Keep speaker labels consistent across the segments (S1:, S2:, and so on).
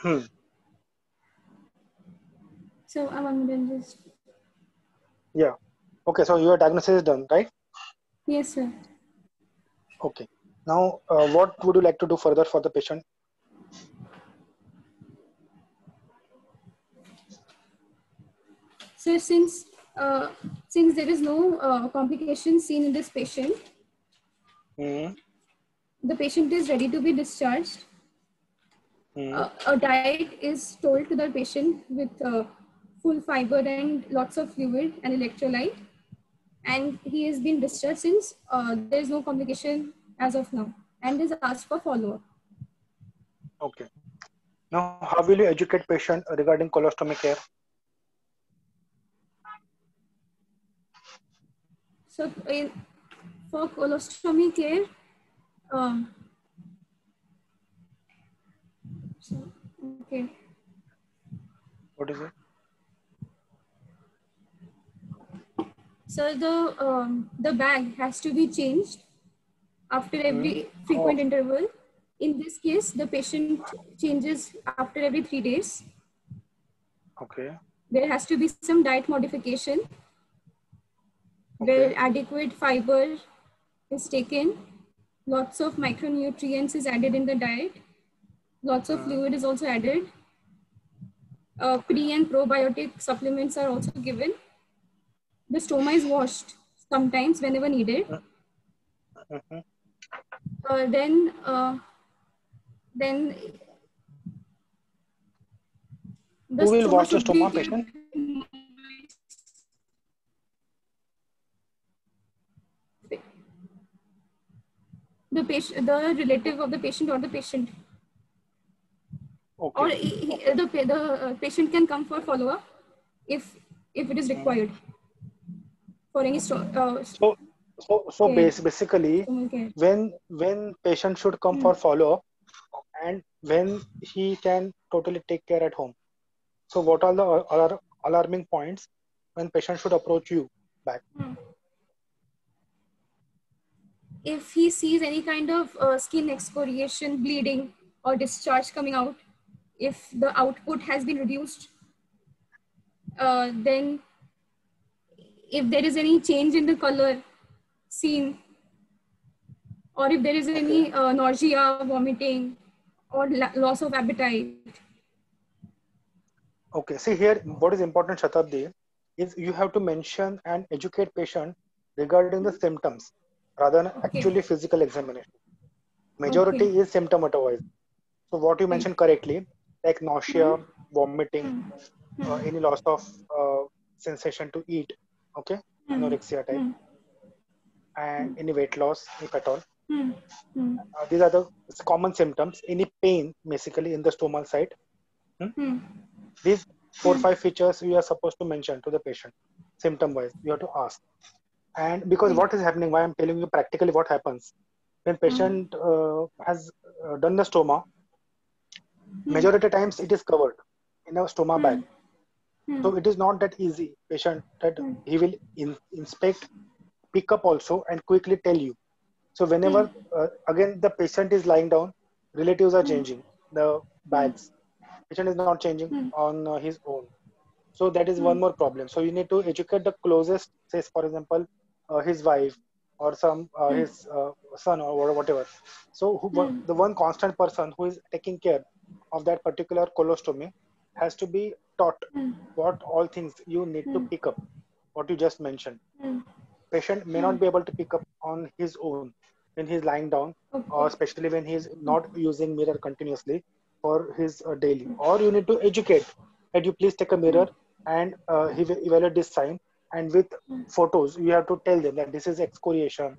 S1: Hmm.
S2: So I'm going to just.
S1: Yeah. Okay. So your diagnosis is done, right?
S2: Yes, sir.
S1: Okay. Now, what would you like to do further for the patient?
S2: So since there is no complication seen in this patient,
S1: Hmm.
S2: the patient is ready to be discharged.
S1: Hmm.
S2: A diet is told to the patient with full fiber and lots of fluid and electrolyte, and he has been discharged since there is no complication as of now, and is asked for follow-up.
S1: Okay. Now, how will you educate patient regarding colostomy care?
S2: So for colostomy care, um, so, okay.
S1: What is it?
S2: So the bag has to be changed after
S1: Hmm.
S2: every
S1: Oh,
S2: frequent interval. In this case, the patient changes after every 3 days.
S1: okay.
S2: There has to be some diet modification
S1: Okay.
S2: where adequate fiber is taken, lots of micronutrients is added in the diet, lots of
S1: Hmm.
S2: fluid is also added,
S1: Okay.
S2: pre and probiotic supplements are also given. The stoma is washed sometimes whenever needed.
S1: Mm-hmm.
S2: Uh, then, uh, then the
S1: Who will
S2: stoma
S1: watch the
S2: should be
S1: stoma patient?
S2: kept the patient, the relative of the patient or the patient, or
S1: Okay. Okay.
S2: the patient can come for follow-up if it is
S1: Hmm.
S2: required for any
S1: So, so
S2: care,
S1: basically,
S2: stomal care.
S1: when patient should come
S2: Hmm.
S1: for follow-up and when he can totally take care at home. So, what are the alarming points when patient should approach you back?
S2: Hmm. If he sees any kind of skin excoriation, bleeding, or discharge coming out, if the output has been reduced, then if there is any change in the color seen, or if there is
S1: Okay.
S2: any nausea, vomiting, or loss of appetite.
S1: Okay. See here, what is important, Shatabdi, is you have to mention and educate patient regarding the symptoms rather than
S2: Okay,
S1: actually physical examination.
S2: okay,
S1: Majority is symptomatized. So what you
S2: okay.
S1: mentioned correctly, like
S2: Hmm.
S1: nausea, vomiting,
S2: Hmm. Hmm.
S1: any loss of sensation to eat, okay,
S2: Hmm.
S1: anorexia type,
S2: Hmm.
S1: and any weight loss, if at all.
S2: Hmm. Hmm.
S1: These are the common symptoms. Any pain, basically, in the stomal site. Hmm?
S2: Hmm.
S1: These four or
S2: Hmm.
S1: five features we are supposed to mention to the patient, symptom wise. You have to ask. And because
S2: Okay.
S1: what is happening, why I'm telling you practically what happens when
S2: Hmm.
S1: patient has done the stoma,
S2: Hmm.
S1: majority times it is covered in a stoma bag.
S2: Hmm. Hmm.
S1: So it is not that easy, patient, that
S2: Hmm.
S1: he will inspect, pick up also, and quickly tell you. So
S2: Hmm.
S1: whenever again the patient is lying down, relatives are
S2: Hmm.
S1: changing the
S2: Hmm.
S1: bags. Patient is not changing
S2: Hmm.
S1: on his own. So that is
S2: Hmm.
S1: one more problem. So you need to educate the closest, say for example, his wife or some
S2: Hmm.
S1: his son or whatever. So
S2: Hmm.
S1: the one constant person who is taking care of that particular colostomy has to be taught
S2: Hmm.
S1: what all things you need to
S2: Hmm.
S1: pick up, what you just mentioned.
S2: Hmm.
S1: Patient may
S2: Hmm.
S1: not be able to pick up on his own when he's lying down, or
S2: Okay.
S1: especially when he's not using mirror continuously for his daily. Or you need to educate that you please take a
S2: Hmm.
S1: mirror and he will evaluate this sign. And with
S2: Hmm.
S1: photos, you have to tell them that this is excoriation,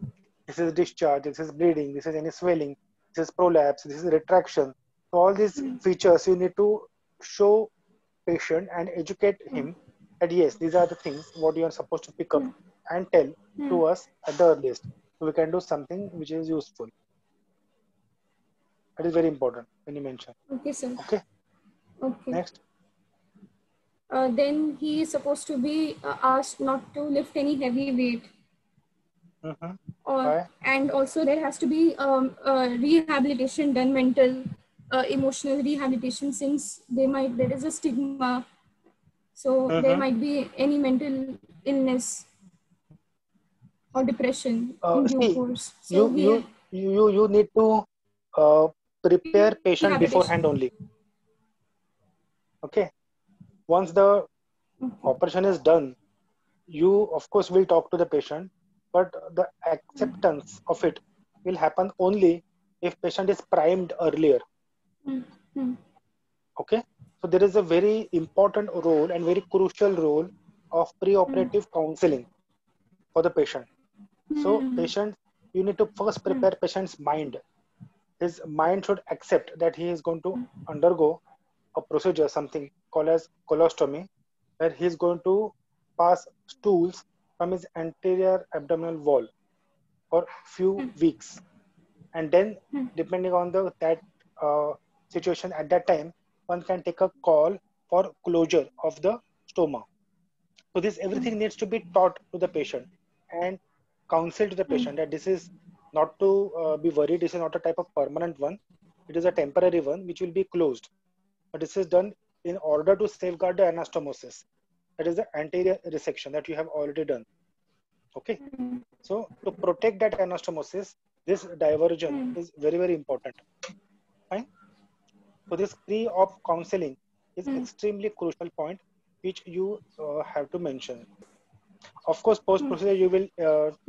S1: this is discharge, this is bleeding, this is any swelling, this is prolapse, this is retraction. So all these
S2: Hmm.
S1: features you need to show patient and educate
S2: Hmm.
S1: him that yes, these are the things what you are supposed to pick up
S2: Hmm.
S1: and tell
S2: Hmm.
S1: to us at the earliest. So we can do something which is useful. That is very important when you mention.
S2: Okay, sir.
S1: Okay,
S2: Okay.
S1: next.
S2: Then he is supposed to be asked not to lift any heavy weight,
S1: Mm-hmm.
S2: or
S1: Why?
S2: and also there has to be rehabilitation done, mental, emotional rehabilitation, since there is a stigma, so there
S1: Mm-hmm.
S2: might be any mental illness or depression in due
S1: See,
S2: course. So
S1: you
S2: we
S1: you you need to uh, prepare patient beforehand
S2: rehabilitation.
S1: only. Okay. Once the
S2: Okay.
S1: operation is done, you of course will talk to the patient, but the acceptance of it will happen only if patient is primed earlier.
S2: Mm, mm,
S1: Okay. So there is a very important role and very crucial role of
S2: mm,
S1: pre-operative counseling for the patient. So
S2: mm,
S1: patient, you need to first
S2: mm,
S1: prepare patient's mind. His mind should accept that he is going to undergo a procedure, something called as colostomy, where he is going to pass stools from his anterior abdominal wall for few
S2: mm,
S1: weeks, and then
S2: mm,
S1: depending on the that uh, situation at that time, one can take a call for closure of the stoma. So this
S2: mm,
S1: everything needs to be taught to the patient and counsel to the
S2: mm,
S1: patient that this is not to be worried. This is not a type of permanent one. It is a temporary one which will be closed. But this is done in order to safeguard the anastomosis. That is the anterior resection that you have already done. Okay.
S2: mm,
S1: So to protect that anastomosis, this diversion
S2: mm.
S1: is very, very important. Fine. So this pre-op counseling is
S2: Mm,
S1: extremely crucial point which you have to mention. Of course, post
S2: mm,
S1: procedure you will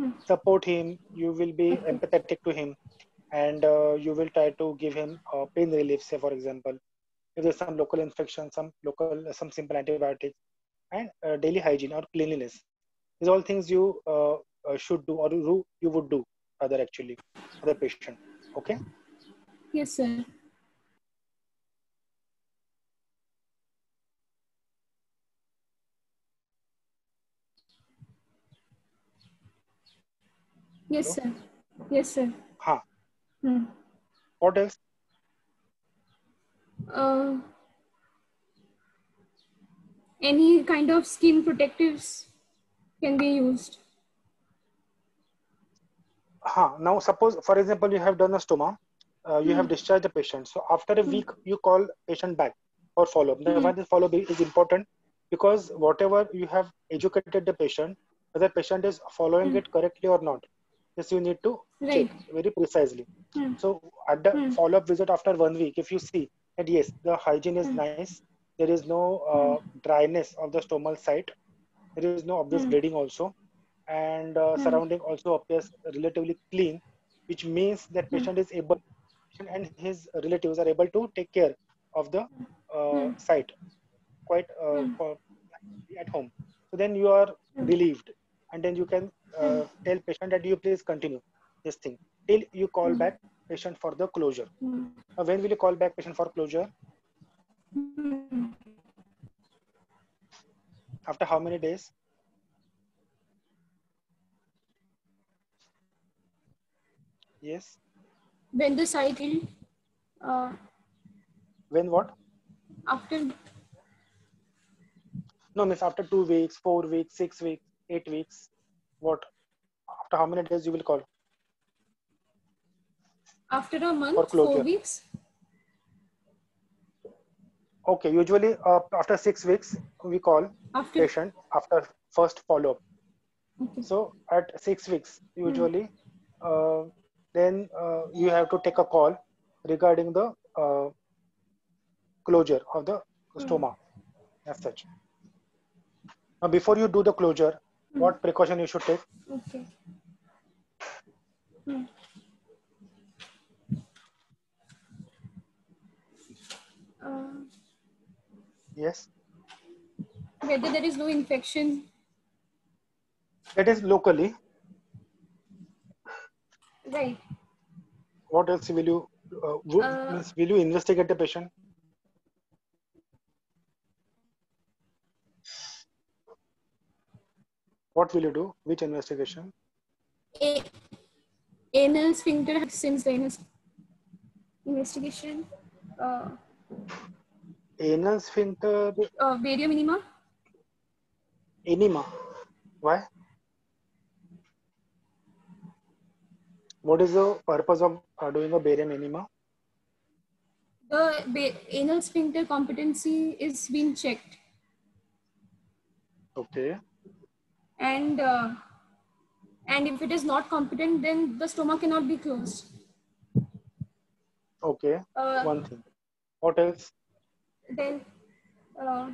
S2: mm.
S1: support him, you will be
S2: Okay.
S1: empathetic to him, and you will try to give him pain relief. Say for example, if there's some local infection, some simple antibiotics, and daily hygiene or cleanliness. These all things you should do, or you would do rather actually for the patient. Okay.
S2: Yes, sir. Yes,
S1: Hello.
S2: sir. Yes, sir.
S1: Ha.
S2: Mm.
S1: What else?
S2: Uh, any kind of skin protectives can be used.
S1: Now suppose, for example, you have done a stoma, you have
S2: Mm,
S1: discharged the patient. So after a
S2: mm,
S1: week, you call patient back for follow-up. Now, why
S2: mm,
S1: this follow-up is important? Because whatever you have educated the patient, whether patient is following
S2: mm.
S1: it correctly or not, this you need to check
S2: Right.
S1: very precisely.
S2: Mm,
S1: So at the
S2: mm,
S1: follow-up visit after 1 week, if you see that yes, the hygiene is
S2: mm,
S1: nice, there is no
S2: mm,
S1: dryness of the stomal site, there is no obvious
S2: mm,
S1: bleeding also, and
S2: mm,
S1: surrounding also appears relatively clean, which means that
S2: mm,
S1: patient is able, patient and his relatives are able to take care of the
S2: mm,
S1: site quite
S2: mm,
S1: at home. So then you are
S2: mm,
S1: relieved, and then you can
S2: mm,
S1: tell patient that you please continue this thing till you call
S2: mm,
S1: back patient for the closure.
S2: mm,
S1: Now, when will you call back patient for closure?
S2: mm.
S1: After how many days? Yes.
S2: When the cycle, uh,
S1: When what?
S2: after
S1: No, miss, after 2 weeks, 4 weeks, 6 weeks, 8 weeks. What? After how many days you will call
S2: after a
S1: for
S2: month, four
S1: closure?
S2: weeks.
S1: Okay, usually after 6 weeks, we call
S2: After
S1: patient after first follow-up.
S2: okay.
S1: So at 6 weeks,
S2: Mm,
S1: usually, uh, then you have to take a call regarding the closure of the
S2: mm,
S1: stoma as such. Now, before you do the closure,
S2: mm,
S1: what precaution you should take?
S2: okay. Mm. Uh,
S1: Yes,
S2: whether there is no infection.
S1: that is locally.
S2: Right.
S1: What else will you
S2: Uh,
S1: means? Will you investigate the patient? What will you do? Which investigation?
S2: a- anal sphincter since the anal investigation. Uh,
S1: Anal sphincter
S2: barium minima.
S1: enema. Why? What is the purpose of doing a barium enema?
S2: The anal sphincter competency is being checked,
S1: Okay.
S2: and if it is not competent, then the stomach cannot be closed.
S1: Okay.
S2: Uh,
S1: One thing. What else?
S2: then uh,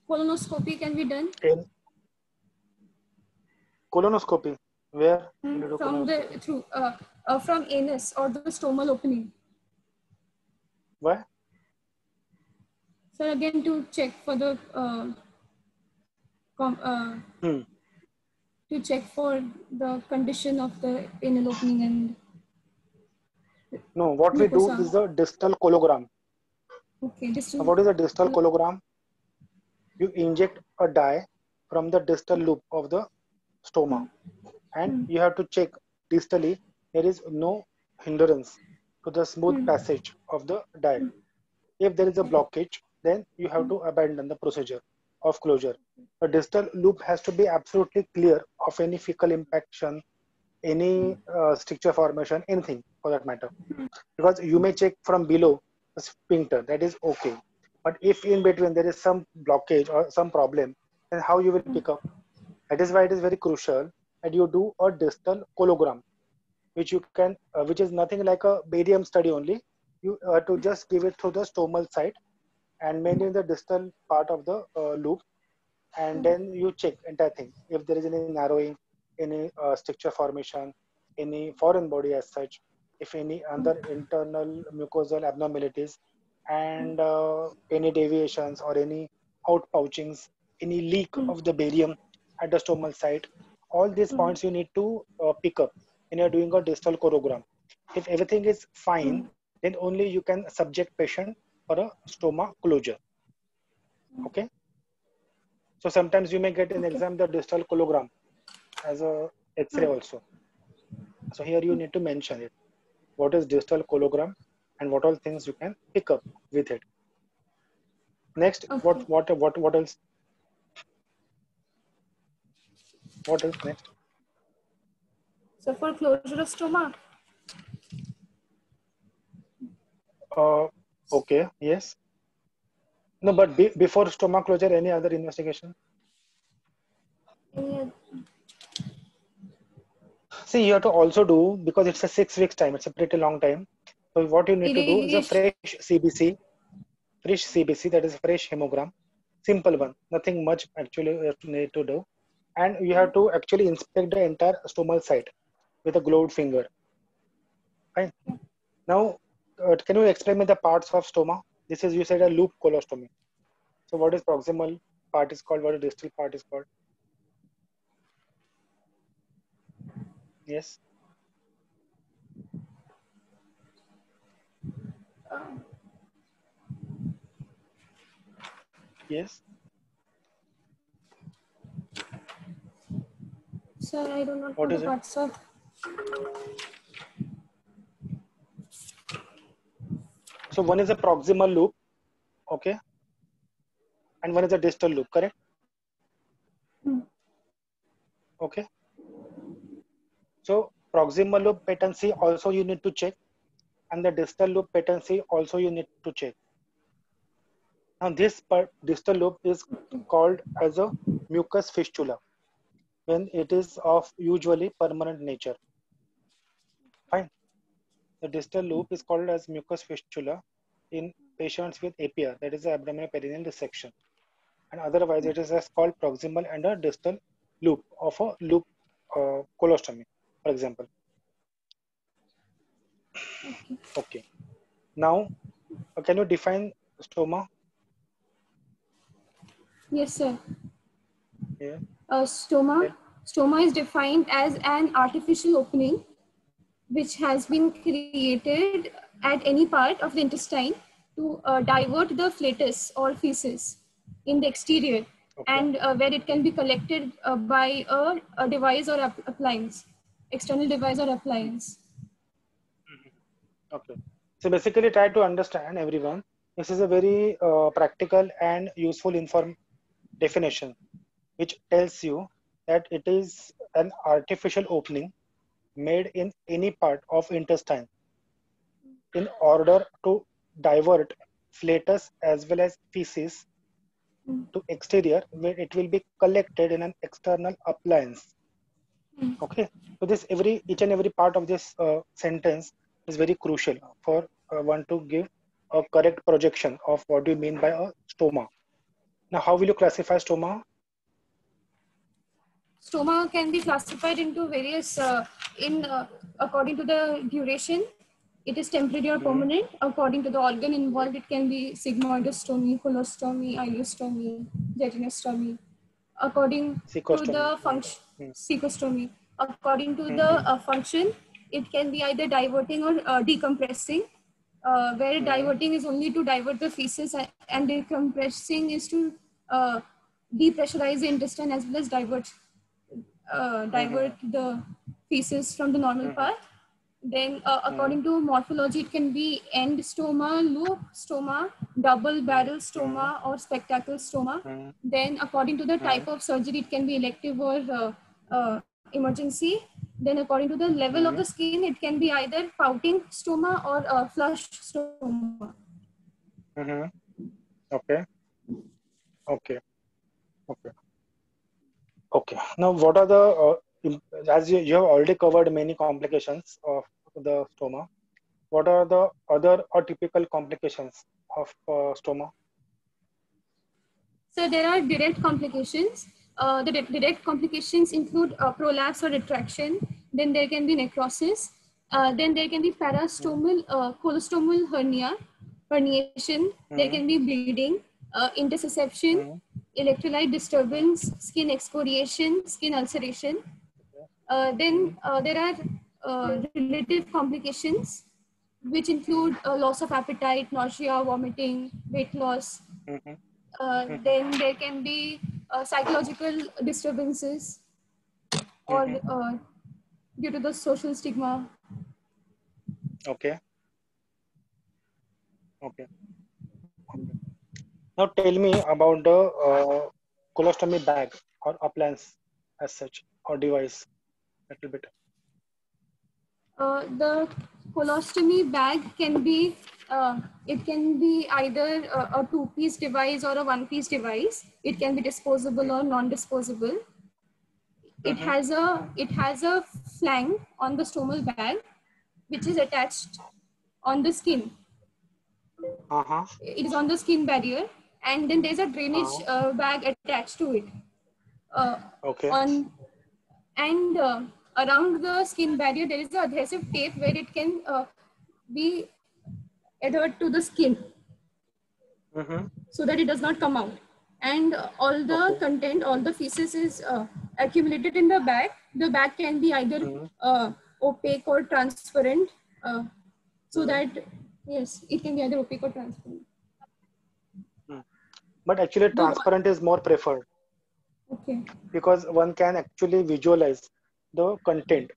S2: colonoscopy can be done
S1: In colonoscopy. Where will you do
S2: from the
S1: colonoscopy?
S2: through from anus or the stomal opening.
S1: Why?
S2: So again, to check for the com-
S1: Hmm.
S2: to check for the condition of the anal opening and
S1: No, what we do
S2: mucosa.
S1: is the distal cologram.
S2: Okay,
S1: Now,
S2: distal.
S1: what is a distal cologram? You inject a dye from the distal loop of the stoma, and
S2: Hmm,
S1: you have to check distally there is no hindrance to the smooth
S2: hmm,
S1: passage of the dye. If there is a blockage, then you have to abandon the procedure of closure. The distal loop has to be absolutely clear of any fecal impaction, any stricture formation, anything for that matter. Because you may check from below the sphincter, that is okay. But if in between there is some blockage or some problem, then how you will pick up? That is why it is very crucial that you do a distal cologram, which you can, which is nothing like a barium study only. You to just give it through the stomal site and mainly in the distal part of the loop, and then you check entire thing if there is any narrowing, any structure formation, any foreign body as such, if any other internal mucosal abnormalities, and any deviations or any outpouchings, any leak of the barium at the stomal site. All these points you need to pick up when you're doing a distal corogram. If everything is fine, then only you can subject patient for a stoma closure. Okay. So sometimes you may get in
S2: okay.
S1: exam the distal cologram as a X-ray
S2: Hmm,
S1: also. So here you need to mention it. What is distal cologram and what all things you can pick up with it. Next,
S2: okay.
S1: what else? What else next?
S2: So for closure of stoma,
S1: Uh, okay, yes. No, but before stomach closure, any other investigation?
S2: any
S1: See, you have to also do because it's a 6 weeks time. It's a pretty long time. So what you need to do is a
S2: irrigation.
S1: fresh CBC, that is fresh hemogram, simple one, nothing much actually you have to need to do, and you have to actually inspect the entire stomal site with a gloved finger. Fine. Now, can you explain me the parts of stoma? This is you said a loop colostomy. So what is proximal part is called? What is distal part is called? Yes, yes.
S2: Sir, I do not know
S1: What
S2: the
S1: is it?
S2: parts of.
S1: So one is a proximal loop, okay, and one is a distal loop, correct? Okay. So proximal loop patency also you need to check, and the distal loop patency also you need to check. Now this distal loop is called as a mucus fistula when it is of usually permanent nature. Fine. The distal loop is called as mucus fistula in patients with APR, that is the abdominal perineal dissection, and otherwise it is as called proximal and a distal loop of a loop colostomy, for example. Okay. Now, can you define stoma?
S2: Yes, sir.
S1: Yeah.
S2: Stoma.
S1: Tell.
S2: Stoma is defined as an artificial opening which has been created at any part of the intestine to divert the flatus or feces in the exterior,
S1: Okay.
S2: and where it can be collected by a device or appliance, external device or appliance.
S1: Okay. So basically, try to understand everyone. This is a very practical and useful inform definition, which tells you that it is an artificial opening made in any part of intestine in order to divert flatus as well as feces
S2: mm,
S1: to exterior where it will be collected in an external appliance.
S2: mm.
S1: Okay, so this every each and every part of this sentence is very crucial for one to give a correct projection of what do you mean by a stoma. Now, how will you classify stoma?
S2: Stoma can be classified into various, in according to the duration. It is temporary or
S1: Hmm.
S2: permanent. According to the organ involved, it can be sigmoidostomy, colostomy, ileostomy, jejunectomy. According to
S1: Secostomy.
S2: the function,
S1: Hmm.
S2: cecostomy. According to the
S1: Hmm.
S2: function, it can be either diverting or decompressing. Where
S1: Hmm.
S2: diverting is only to divert the feces, and decompressing is to uh, depressurize the intestine as well as
S1: Hmm.
S2: divert the feces from the normal
S1: Hmm.
S2: part. Then,
S1: Hmm.
S2: according to morphology, it can be end stoma, loop stoma, double
S1: Hmm.
S2: barrel
S1: Hmm.
S2: stoma, or spectacle stoma.
S1: Hmm.
S2: Then, according to the
S1: Hmm.
S2: type of surgery, it can be elective or emergency. Then, according to the level of the
S1: Hmm.
S2: skin, it can be either pouting stoma or flush stoma.
S1: Hmm. Okay. Okay. Okay. Okay. Now, what are the as you have already covered many complications of the stoma. What are the other atypical complications of stoma?
S2: So there are direct complications. The direct complications include prolapse or retraction. Then there can be necrosis. Then there can be
S1: Hmm.
S2: parastomal, colostomal herniation. There
S1: Hmm.
S2: can be bleeding, intussusception,
S1: Hmm.
S2: electrolyte
S1: Hmm.
S2: disturbance, skin excoriation, skin ulceration.
S1: Hmm.
S2: Then there are relative complications, which include
S1: Hmm.
S2: loss of appetite, nausea, vomiting, weight loss.
S1: Hmm. Hmm.
S2: Then there can be psychological disturbances, or
S1: Hmm.
S2: due to the social stigma.
S1: Okay. Okay. Okay. Now tell me about the colostomy bag or appliance as such or device a little bit.
S2: The colostomy bag can be it can be either a two-piece device or a one-piece device. It can be disposable or non-disposable.
S1: Mm-hmm.
S2: It has a flank on the stomal bag, which is attached on the skin.
S1: Uh-huh.
S2: It is on the skin barrier, and then there's a drainage
S1: Uh,
S2: bag attached to it. Uh,
S1: okay.
S2: on and Around the skin barrier, there is an adhesive tape where it can be adhered to the skin
S1: Mm-hmm.
S2: so that it does not come out. And all the
S1: Okay.
S2: content, all the feces is accumulated in the bag. The bag can be either
S1: Mm-hmm.
S2: opaque or transparent, so
S1: Mm-hmm.
S2: that, yes, it can be either opaque or transparent.
S1: Mm. But actually,
S2: The
S1: transparent is more preferred
S2: Okay.
S1: because one can actually visualize the content.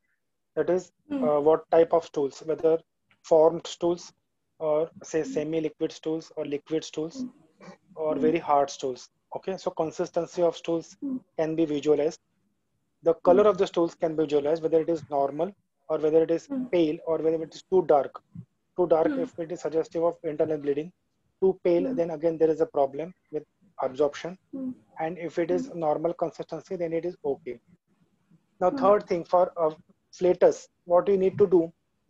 S1: That is,
S2: Hmm.
S1: what type of stools, whether formed stools or say semi-liquid stools or liquid stools or
S2: Hmm.
S1: very hard stools. Okay, so consistency of stools
S2: Hmm.
S1: can be visualized. The
S2: Hmm.
S1: color of the stools can be visualized, whether it is normal or whether it is
S2: Hmm.
S1: pale or whether it is too dark. Too dark
S2: Hmm.
S1: if it is suggestive of internal bleeding. Too pale,
S2: Hmm.
S1: then again there is a problem with absorption.
S2: Hmm.
S1: And if it
S2: Hmm.
S1: is normal consistency, then it is okay. Now,
S2: Hmm.
S1: third thing for flatus, what you need to do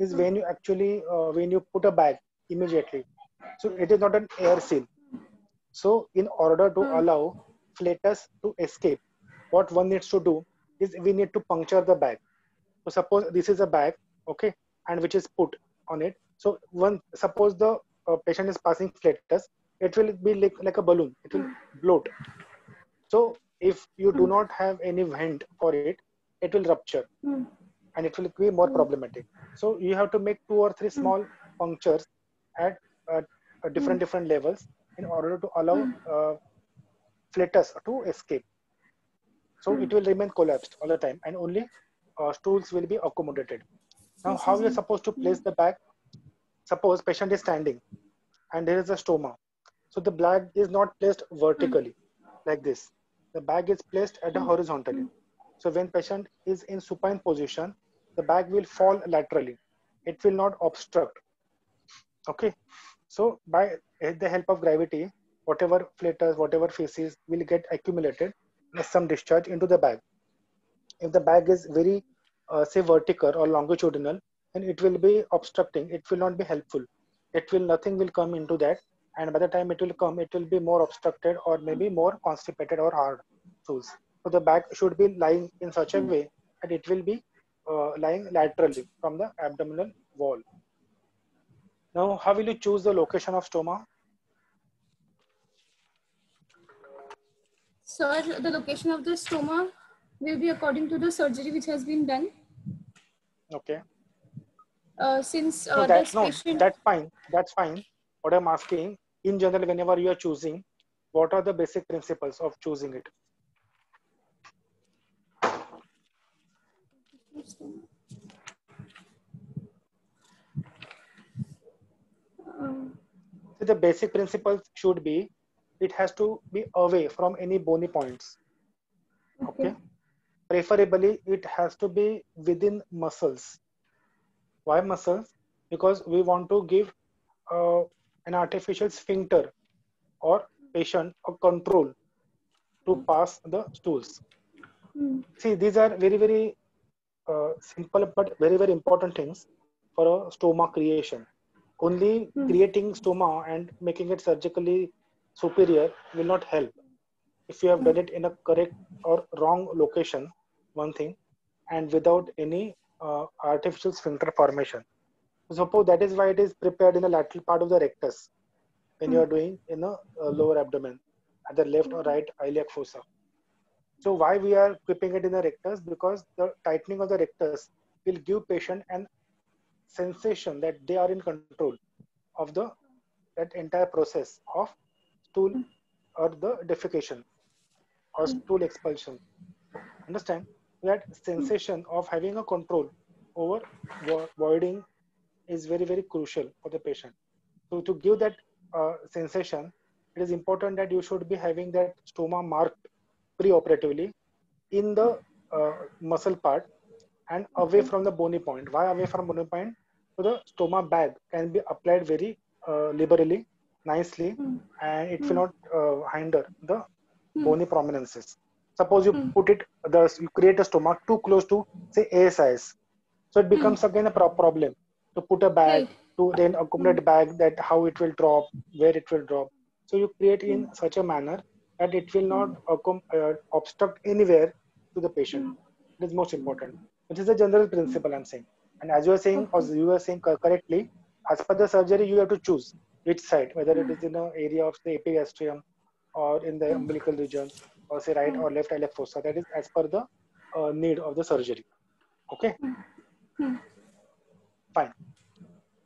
S1: is
S2: Hmm.
S1: when you actually when you put a bag immediately. So it is not an air seal. So in order to
S2: Hmm.
S1: allow flatus to escape, what one needs to do is we need to puncture the bag. So suppose this is a bag, okay, and which is put on it. So one suppose the patient is passing flatus, it will be like a balloon. It will bloat. So if you do
S2: Hmm.
S1: not have any vent for it, it will rupture
S2: Hmm.
S1: and it will be more
S2: Hmm.
S1: problematic. So you have to make two or three
S2: Hmm.
S1: small punctures at
S2: Hmm.
S1: different levels in order to allow
S2: Hmm.
S1: flatus to escape. So
S2: Hmm.
S1: it will remain collapsed all the time and only stools will be accommodated. Now,
S2: This
S1: how
S2: is
S1: you're supposed to
S2: Hmm.
S1: place the bag? Suppose patient is standing and there is a stoma. So the bag is not placed
S2: Hmm.
S1: vertically like this. The bag is placed at a
S2: Hmm.
S1: horizontally.
S2: Hmm.
S1: So when patient is in supine position, the bag will fall laterally. It will not obstruct. Okay. So by the help of gravity, whatever flatters, whatever feces will get accumulated as some discharge into the bag. If the bag is very say vertical or longitudinal, then it will be obstructing, it will not be helpful, it will nothing will come into that, and by the time it will come, it will be more obstructed or maybe more constipated or hard stools. So the bag should be lying in such a way that it will be lying laterally from the abdominal wall. Now how will you choose the location of stoma?
S2: Sir, the location of the stoma will be according to the surgery which has been done.
S1: Okay.
S2: Since
S1: No,
S2: this
S1: no,
S2: patient,
S1: that's fine. That's fine. What I'm asking, in general, whenever you are choosing, what are the basic principles of choosing it? So the basic principles should be, it has to be away from any bony points.
S2: okay,
S1: Okay. Preferably, it has to be within muscles. Why muscles? Because we want to give uh, an artificial sphincter or patient a control to pass the stools.
S2: mm,
S1: See, these are very, very simple but very, very important things for a stoma creation. Only
S2: mm,
S1: creating stoma and making it surgically superior will not help. If you have done
S2: mm,
S1: it in a correct or wrong location, one thing, and without any artificial sphincter formation. Suppose that is why it is prepared in the lateral part of the rectus when you
S2: mm,
S1: are doing in the lower abdomen, either left or right iliac fossa. So why we are keeping it in the rectus? Because the tightening of the rectus will give patient an sensation that they are in control of the that entire process of stool or the defecation or stool expulsion. Understand that sensation of having a control over voiding is very, very crucial for the patient. So to give that sensation, it is important that you should be having that stoma marked pre-operatively in the muscle part and away
S2: okay,
S1: from the bony point. Why away from bony point? So the stoma bag can be applied very liberally, nicely,
S2: mm,
S1: and it will
S2: mm,
S1: not hinder the
S2: mm,
S1: bony prominences. Suppose you
S2: mm,
S1: put it, you create a stomach too close to say ASIs, so it
S2: mm,
S1: becomes again a problem to put a bag
S2: right,
S1: to then
S2: mm,
S1: accommodate bag that how it will drop, where it will drop. So you create in
S2: mm,
S1: such a manner that it will not
S2: mm,
S1: obstruct anywhere to the patient.
S2: mm,
S1: It is most important. This is a general
S2: mm,
S1: principle I'm saying. And as you are saying,
S2: okay,
S1: as you were saying correctly, as per the surgery, you have to choose which side, whether it is in the area of the epigastrium or in the
S2: mm,
S1: umbilical region, or say right
S2: mm,
S1: or left iliac fossa. That is as per the need of the surgery. Okay,
S2: mm.
S1: fine.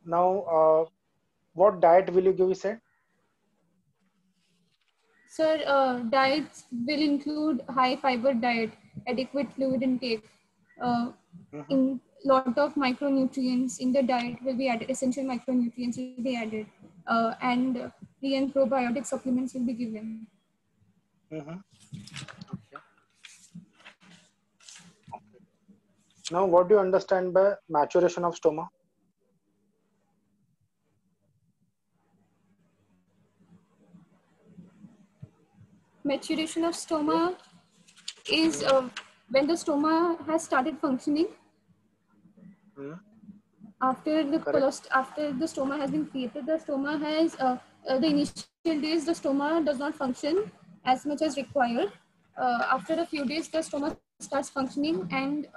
S1: Now, what diet will you give? You said.
S2: Sir, diets will include high fiber diet, adequate fluid intake, uh,
S1: Mm-hmm,
S2: in lot of micronutrients in the diet will be added, essential micronutrients will be added, and pre and probiotic supplements will be given.
S1: mm-hmm. Okay. Okay. Now, what do you understand by maturation of stoma?
S2: Maturation of
S1: Yeah.
S2: stoma is
S1: Mm-hmm.
S2: when the stoma has started functioning
S1: Mm-hmm. Correct.
S2: after the stoma has been created. The stoma has the initial days the stoma does not function as much as required. After a few days the stoma starts functioning, and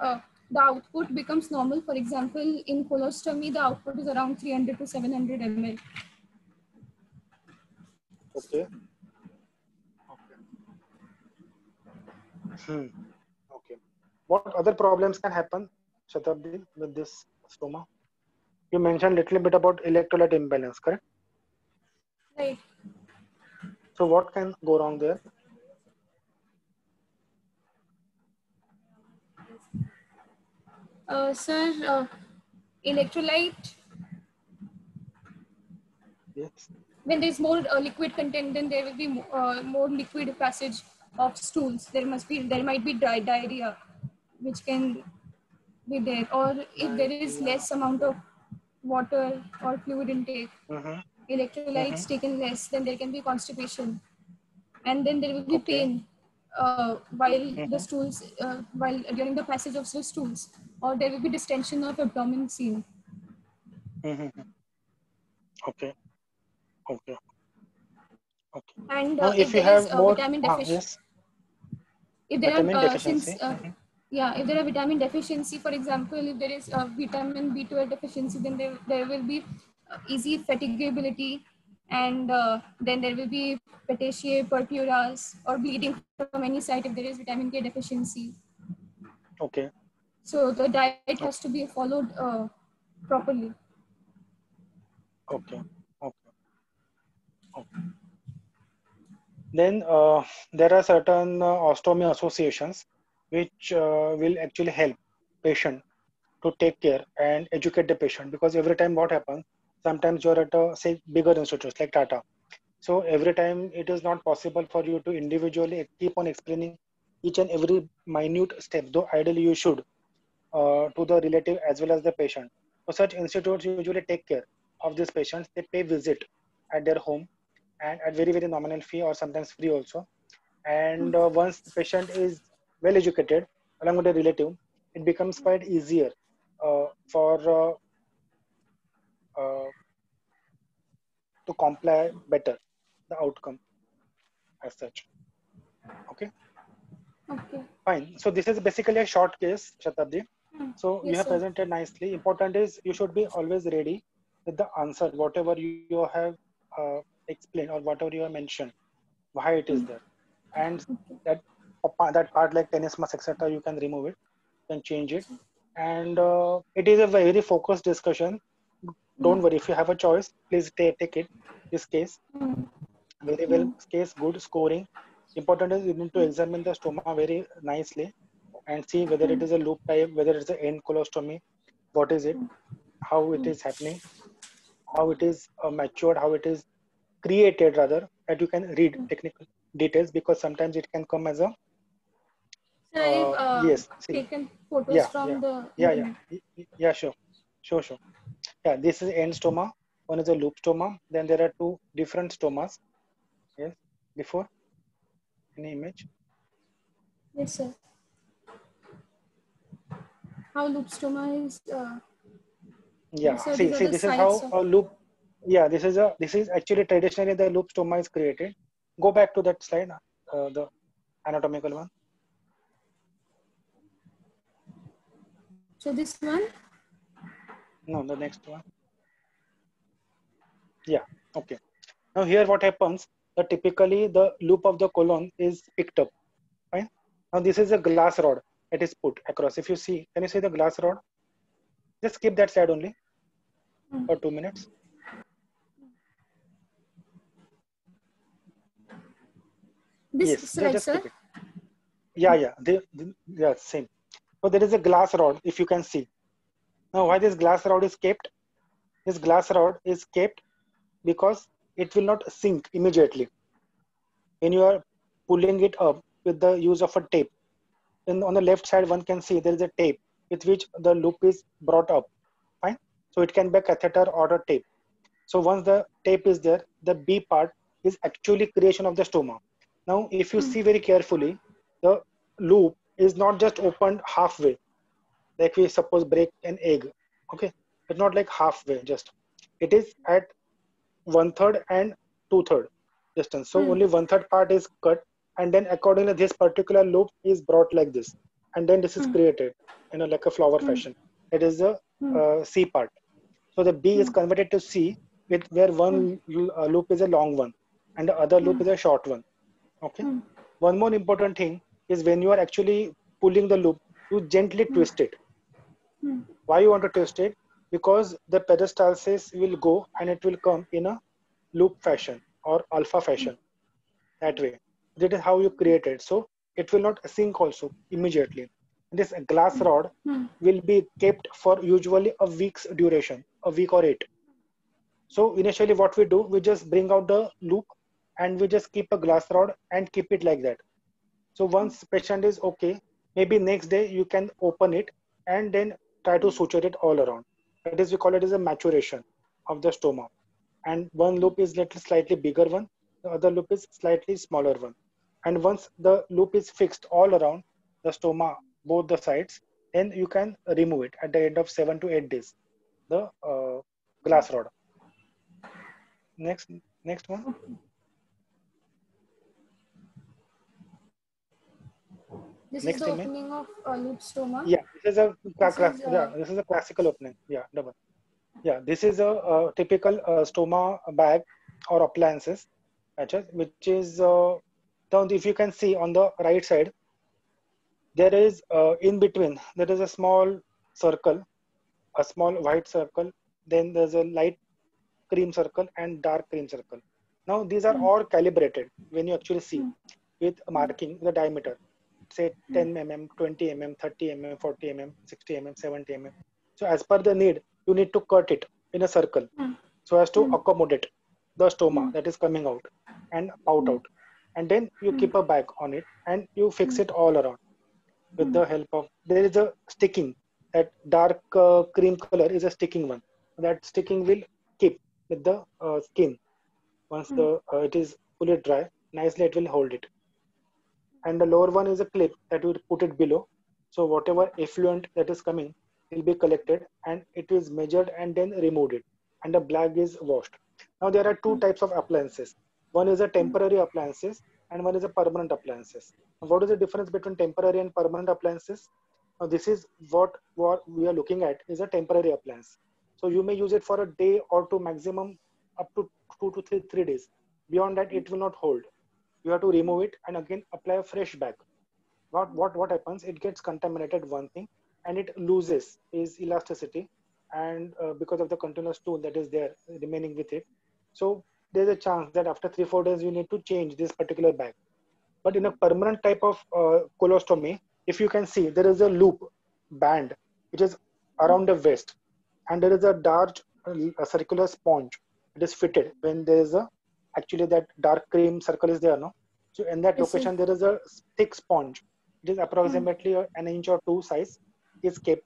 S2: the output becomes normal. For example, in colostomy the output is around 300 to 700 ml.
S1: Okay. Okay. Hmm. Okay. What other problems can happen, Shatabdi, with this stoma? You mentioned little bit about electrolyte imbalance, correct?
S2: Right.
S1: So what can go wrong there?
S2: Sir, electrolyte,
S1: Yes.
S2: when there's more liquid content, then there will be more liquid passage of stools. There might be diarrhea, which can be there, or if there is
S1: Diarrhea.
S2: less amount
S1: Okay.
S2: of water or fluid intake.
S1: Mm-hmm.
S2: electrolytes
S1: Mm-hmm.
S2: taken less, then there can be constipation, and then there will be
S1: Okay.
S2: pain while the
S1: Mm-hmm.
S2: stools, while during the passage of the stools, or there will be distension of abdomen seen.
S1: Mm-hmm. Okay. Okay. Okay.
S2: And
S1: Now,
S2: if
S1: if you
S2: there is
S1: have
S2: a
S1: more,
S2: vitamin deficiency,
S1: yes,
S2: if there are
S1: vitamin
S2: since
S1: deficiency. Mm-hmm.
S2: yeah, if there are vitamin deficiency, for example, if there is a vitamin B12 deficiency, then there will be easy fatigability, and then there will be petechiae, purpuras, or bleeding from any site if there is vitamin K deficiency.
S1: Okay.
S2: So the diet has to
S1: Okay.
S2: be followed properly.
S1: Okay. Okay. Okay. Then there are certain ostomy associations which will actually help patient to take care and educate the patient, because every time what happens, sometimes you're at a say bigger institutes like Tata. So every time it is not possible for you to individually keep on explaining each and every minute step, though ideally you should, to the relative as well as the patient. So such institutes usually take care of these patients. They pay visit at their home and at very nominal fee or sometimes free also. And once the patient is well educated along with the relative, it becomes quite easier for to comply better the outcome as such. Okay.
S2: Okay.
S1: Fine. So this is basically a short case, Shatabdi. So you
S2: Yes,
S1: have
S2: sir.
S1: presented nicely. Important is you should be always ready with the answer, whatever you have explained or whatever you have mentioned, why it is there. And that that part like tennis mass, etc., you can remove it, you can change it. And it is a very focused discussion. Don't worry, if you have a choice, please take it. This case, very well case, good scoring. Important is you need to examine the stoma very nicely and see whether it is a loop type, whether it's an end colostomy, what is it, how it is happening, how it is matured, how it is created rather, that you can read technical details, because sometimes it can come as a
S2: Sir, I've
S1: yes, see,
S2: taken photos
S1: yeah, yeah,
S2: from the
S1: yeah, yeah,
S2: internet.
S1: yeah, sure, sure, sure. Yeah, this is end stoma. One is a loop stoma. Then there are two different stomas. Yes, before any image.
S2: Yes, sir. How loop stoma is.
S1: Yeah,
S2: So these
S1: see,
S2: are
S1: see,
S2: the
S1: this is
S2: sites
S1: how
S2: of.
S1: a loop. Yeah, this is actually traditionally the loop stoma is created. Go back to that slide, the anatomical one.
S2: So this one.
S1: No, the next one. Yeah, okay. Now here what happens, that typically the loop of the colon is picked up. Fine. Now this is a glass rod that is put across. If you see, can you see the glass rod? Just skip that slide only for 2 minutes.
S2: This
S1: Yes,
S2: slide,
S1: just
S2: sir.
S1: skip it. Yeah, yeah, yeah, same. So there is a glass rod, if you can see. Now why this glass rod is kept? This glass rod is kept because it will not sink immediately when you are pulling it up with the use of a tape. And on the left side, one can see there is a tape with which the loop is brought up. Fine. So it can be a catheter or a tape. So once the tape is there, the B part is actually creation of the stoma. Now, if you see very carefully, the loop is not just opened halfway, like we suppose break an egg. Okay, it's not like halfway just. It is at 1/3 and 2/3 distance. So only 1/3 part is cut, and then accordingly this particular loop is brought like this, and then this is created, like a flower fashion. It is the C part. So the B is converted to C, with where one loop is a long one and the other loop is a short one. Okay. One more important thing is when you are actually pulling the loop, you gently twist it. Why you want to twist it? Because the peristalsis will go and it will come in a loop fashion or alpha fashion, that way. That is how you create it. So it will not sink also immediately. This glass rod will be kept for usually a week's duration, a week or eight. So initially what we do, we just bring out the loop and we just keep a glass rod and keep it like that. So once patient is okay, maybe next day you can open it and then try to suture it all around. That is, we call it as a maturation of the stoma. and one loop is little slightly bigger one, the other loop is slightly smaller one. And once the loop is fixed all around the stoma, both the sides, then you can remove it at the end of 7 to 8 days, the glass rod. Next, next one.
S2: This is
S1: Next
S2: the
S1: image.
S2: opening of loop stoma.
S1: Yeah, this is a
S2: This is
S1: yeah, this is a classical opening. Yeah, double. Yeah, this is a typical stoma bag or appliances, which is now if you can see on the right side, there is in between there is a small circle, a small white circle. Then there's a light cream circle and dark cream circle. Now these are all calibrated when you actually see with marking the diameter. Say 10 mm, 20 mm, 30 mm, 40 mm, 60 mm, 70 mm. So as per the need, you need to cut it in a circle so as to accommodate the stoma that is coming out and pout out. And then you keep a bag on it and you fix it all around with the help of, there is a sticking, that dark cream color is a sticking one. That sticking will keep with the skin. Once the it is fully dry, nicely it will hold it. And the lower one is a clip that will put it below. So whatever effluent that is coming will be collected and it is measured and then removed it. And the bag is washed. Now there are two types of appliances. One is a temporary appliances and one is a permanent appliances. What is the difference between temporary and permanent appliances? Now this is what we are looking at is a temporary appliance. So you may use it for a day or two maximum, up to 2 to 3 days. Beyond that, it will not hold. You have to remove it and again apply a fresh bag. What happens, it gets contaminated, one thing, and it loses is elasticity, and because of the continuous tool that is there remaining with it, so there's a chance that after 3 4 days you need to change this particular bag. But in a permanent type of colostomy, if you can see, there is a loop band which is around the waist, and there is a dark a circular sponge. It is fitted when there is a, actually that dark cream circle is there, no? So in that
S2: yes, yes.
S1: location, there is a thick sponge. It is approximately an inch or two size is kept,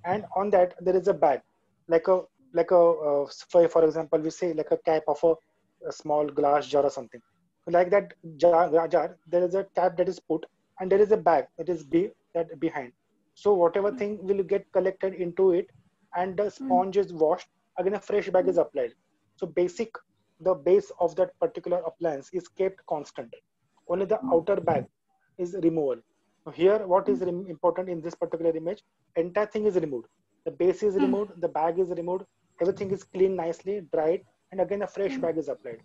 S1: and on that there is a bag, like a for example, we say like a cap of a small glass jar or something. Like that jar, there is a cap that is put, and there is a bag that is that behind. So whatever thing will get collected into it, and the sponge is washed, again a fresh bag is applied. So the base of that particular appliance is kept constant. Only the outer bag is removal. Now here, what is important in this particular image, entire thing is removed. The base is removed, the bag is removed, everything is cleaned nicely, dried, and again a fresh bag is applied.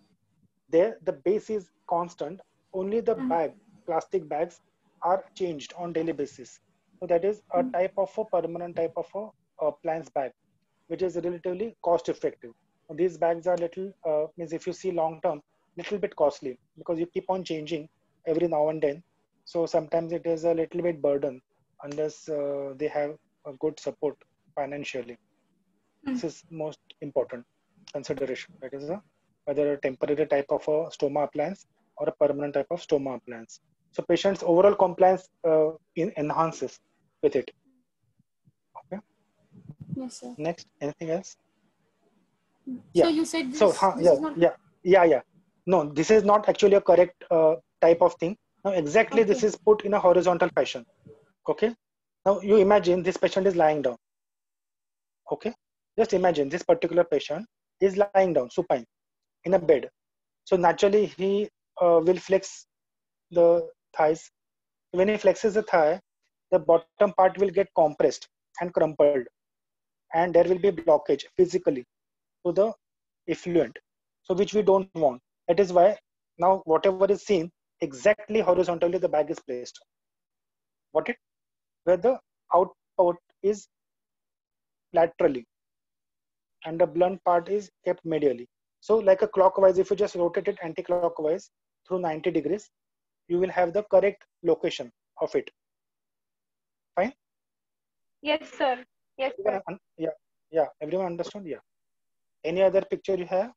S1: There, the base is constant. Only the plastic bags are changed on daily basis. So that is a type of a permanent type of a plants bag, which is relatively cost effective. These bags are little, means if you see long term, little bit costly because you keep on changing every now and then. So sometimes it is a little bit burden unless they have a good support financially. This is most important consideration. That is whether a temporary type of a stoma appliance or a permanent type of stoma appliance. So patient's overall compliance enhances with it. Okay.
S2: Yes, sir.
S1: Next, anything else?
S2: So
S1: Yeah.
S2: you said
S1: So,
S2: this
S1: yeah,
S2: is not
S1: yeah, yeah, yeah. No, this is not actually a correct type of thing. Now, exactly this
S2: okay.
S1: is put in a horizontal fashion. Okay. Now, you imagine this patient is lying down. Okay. Just imagine this particular patient is lying down, supine, in a bed. So naturally, he will flex the thighs. When he flexes the thigh, the bottom part will get compressed and crumpled, and there will be blockage physically to the effluent, so which we don't want. That is why now whatever is seen exactly horizontally, the bag is placed. What it, where the output is laterally and the blunt part is kept medially. So like a clockwise, if you just rotate it anti-clockwise through 90 degrees, you will have the correct location of it. Fine.
S3: Yes, sir. Yes, sir.
S1: Yeah, yeah. Everyone understood? Yeah. Any other picture you have?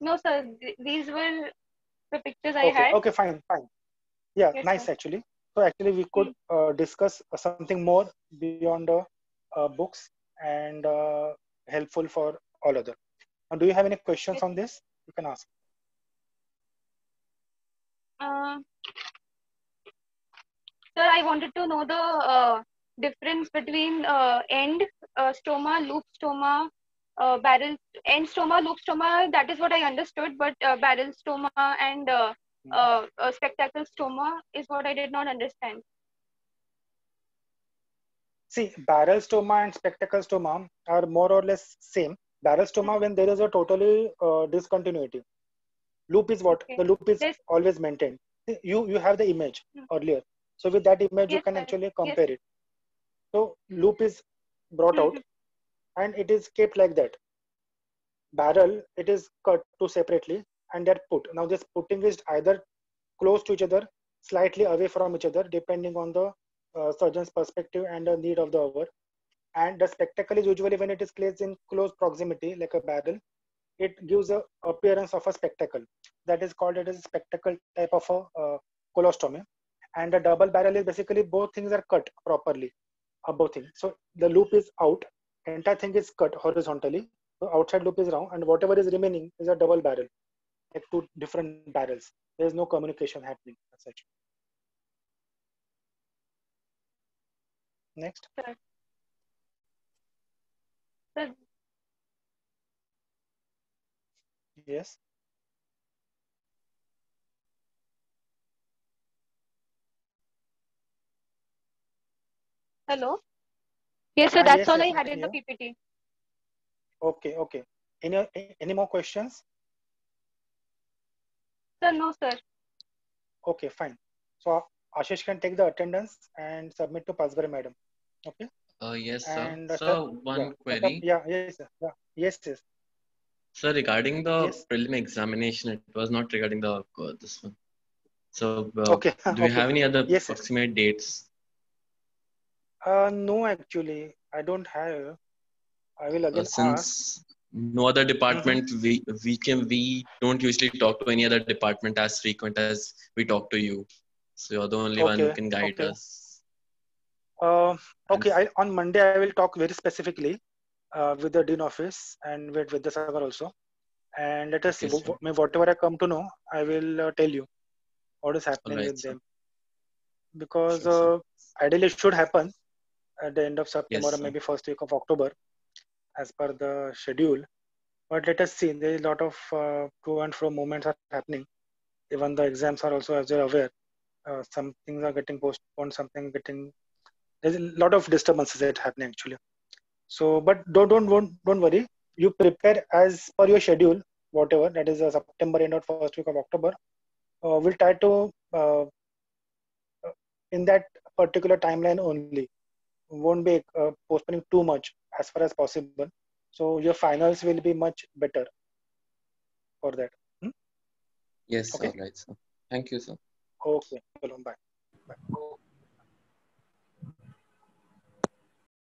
S3: No, sir. These were the pictures I
S1: Okay.
S3: had.
S1: Okay. Fine. Fine. Yeah.
S3: Yes, sir.
S1: Nice. Actually. So actually, we could
S3: Hmm.
S1: discuss something more beyond the books and helpful for all other. Do you have any questions on this? You can ask.
S3: Uh, Sir, I wanted to know the difference between end stoma, loop stoma, barrel end stoma, loop stoma. That is what I understood. But barrel stoma and spectacle stoma is what I did not understand.
S1: See, barrel stoma and spectacle stoma are more or less same. Barrel
S3: Hmm.
S1: stoma when there is a totally discontinuity. Loop is what?
S3: Okay.
S1: The loop is
S3: This.
S1: always maintained. You have the image
S3: Hmm.
S1: earlier. So with that image, you
S3: Yes,
S1: can
S3: sir.
S1: actually
S3: Yes.
S1: compare it. So loop is brought
S3: Hmm.
S1: out and it is kept like that. Barrel, it is cut to separately and they're put. Now this putting is either close to each other, slightly away from each other, depending on the surgeon's perspective and the need of the hour. And the spectacle is usually when it is placed in close proximity, like a barrel, it gives a appearance of a spectacle. That is called it as a spectacle type of a colostomy. And the double barrel is basically both things are cut properly, both things. So the loop is out, entire thing is cut horizontally. So outside loop is round, and whatever is remaining is a double barrel, like two different barrels. There is no communication happening as such. Next,
S3: Sir. Sir,
S1: yes,
S3: hello. Yes, sir. That's
S1: yes,
S3: all
S1: yes,
S3: I
S1: I'm
S3: had in the
S1: here.
S3: PPT.
S1: Okay, okay. Any more questions?
S3: Sir, no, sir.
S1: Okay, fine. So Ashish can take the attendance and submit to Pasgare madam. Okay.
S4: Yes, sir.
S1: And
S4: So
S1: yeah,
S4: one
S1: setup.
S4: query.
S1: Yeah, yes, sir. Yeah, yes, yes,
S4: So regarding the
S1: yes.
S4: prelim examination, it was not regarding the this one. So
S1: Okay,
S4: do you
S1: okay.
S4: have any other
S1: Yes, yes.
S4: approximate dates?
S1: No, actually, I don't have. I will again ask.
S4: Since no other
S1: Mm-hmm.
S4: department, we don't usually talk to any other department as frequent as we talk to you. So you're the only one who
S1: Okay,
S4: can guide
S1: okay.
S4: us.
S1: Uh,
S4: And
S1: okay. On Monday I will talk very specifically with the dean office and with the server also. And let us see.
S4: okay, sir.
S1: Whatever I come to know, I will tell you what is
S4: All
S1: happening
S4: right,
S1: with
S4: sir.
S1: them because
S4: Sure, sir.
S1: ideally it should happen at the end of September
S4: Yes,
S1: or
S4: sir.
S1: maybe first week of October as per the schedule. But let us see. There is a lot of to and fro movements are happening. Even the exams are also, as you're aware, some things are getting postponed, something getting. There's a lot of disturbances that happening actually. So, but don't worry. You prepare as per your schedule, whatever that is, September end or first week of October. We'll try to in that particular timeline only. Won't be postponing too much as far as possible. So your finals will be much better for that.
S4: Yes,
S1: Okay.
S4: all right, sir. Thank you, sir.
S1: Okay. Chalo, bye. Bye.